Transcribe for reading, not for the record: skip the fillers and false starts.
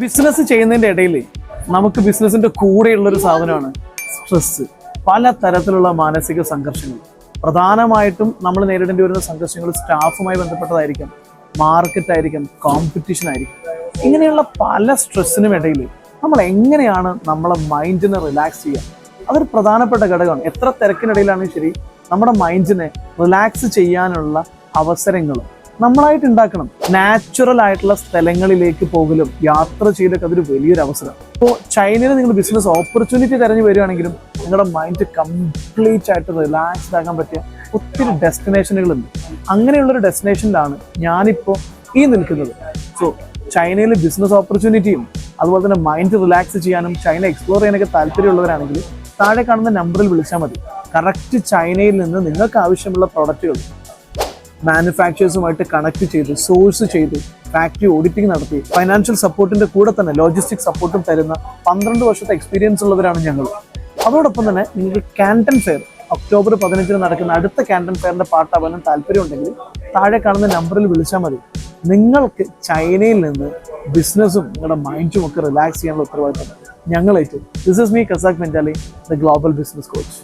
Business ചെയ്യുന്നതിൻ്റെ ഇടയിൽ നമുക്ക് ബിസിനസിന്റെ കൂടെയുള്ളൊരു സാധനമാണ് സ്ട്രെസ്. പല തരത്തിലുള്ള മാനസിക സംഘർഷങ്ങൾ. പ്രധാനമായിട്ടും നമ്മൾ നേരിടേണ്ടി വരുന്ന സംഘർഷങ്ങൾ സ്റ്റാഫുമായി ബന്ധപ്പെട്ടതായിരിക്കാം, മാർക്കറ്റ് ആയിരിക്കാം, കോമ്പറ്റീഷൻ ആയിരിക്കും. ഇങ്ങനെയുള്ള പല സ്ട്രെസ്സിനും ഇടയിൽ നമ്മൾ എങ്ങനെയാണ് നമ്മളെ മൈൻഡിനെ റിലാക്സ് ചെയ്യുക? അതൊരു പ്രധാനപ്പെട്ട ഘടകമാണ്. എത്ര തിരക്കിനിടയിലാണെങ്കിൽ ശരി, നമ്മുടെ മൈൻഡിനെ റിലാക്സ് ചെയ്യാനുള്ള അവസരങ്ങൾ നമ്മളായിട്ട് ഉണ്ടാക്കണം. നാച്ചുറൽ ആയിട്ടുള്ള സ്ഥലങ്ങളിലേക്ക് പോകലും യാത്ര ചെയ്തൊക്കെ അതൊരു വലിയൊരു അവസരം. ഇപ്പോൾ ചൈനയിൽ നിങ്ങൾ ബിസിനസ് ഓപ്പർച്യൂണിറ്റി തിരഞ്ഞു വരികയാണെങ്കിലും നിങ്ങളുടെ മൈൻഡ് കംപ്ലീറ്റ് ആയിട്ട് റിലാക്സ്ഡ് ആക്കാൻ പറ്റിയ ഒത്തിരി ഡെസ്റ്റിനേഷനുകളുണ്ട്. അങ്ങനെയുള്ളൊരു ഡെസ്റ്റിനേഷനിലാണ് ഞാനിപ്പോൾ നിൽക്കുന്നത്. സോ ചൈനയിൽ ബിസിനസ് ഓപ്പർച്യൂണിറ്റിയും അതുപോലെ തന്നെ മൈൻഡ് റിലാക്സ് ചെയ്യാനും ചൈന എക്സ്പ്ലോർ ചെയ്യാനൊക്കെ താല്പര്യമുള്ളവരാണെങ്കിൽ താഴെ കാണുന്ന നമ്പറിൽ വിളിച്ചാൽ മതി. കറക്റ്റ് ചൈനയിൽ നിന്ന് നിങ്ങൾക്ക് ആവശ്യമുള്ള പ്രൊഡക്റ്റുകൾ മാനുഫാക്ചേഴ്സുമായിട്ട് കണക്ട് ചെയ്ത് സോഴ്സ് ചെയ്ത് ഫാക്ടറി ഓഡിറ്റിംഗ് നടത്തി ഫൈനാൻഷ്യൽ സപ്പോർട്ടിന്റെ കൂടെ തന്നെ ലോജിസ്റ്റിക് സപ്പോർട്ടും തരുന്ന 12 വർഷത്തെ എക്സ്പീരിയൻസ് ഉള്ളവരാണ് ഞങ്ങൾ. അതോടൊപ്പം തന്നെ നിങ്ങൾക്ക് കാൻടൺ ഫെയർ ഒക്ടോബർ 15 നടക്കുന്ന അടുത്ത കാൻടൺ ഫെയറിന്റെ പാർട്ടാവാനും താല്പര്യമുണ്ടെങ്കിൽ താഴെ കാണുന്ന നമ്പറിൽ വിളിച്ചാൽ മതി. നിങ്ങൾക്ക് ചൈനയിൽ നിന്ന് ബിസിനസ്സും നിങ്ങളുടെ മൈൻഡും ഒക്കെ റിലാക്സ് ചെയ്യാനുള്ള ഉത്തരവാദിത്തം ഞങ്ങളേറ്റു. ദിസ് ഇസ് മീ കസാഖ് മെന്റാലി, ദ ഗ്ലോബൽ ബിസിനസ് കോച്ച്.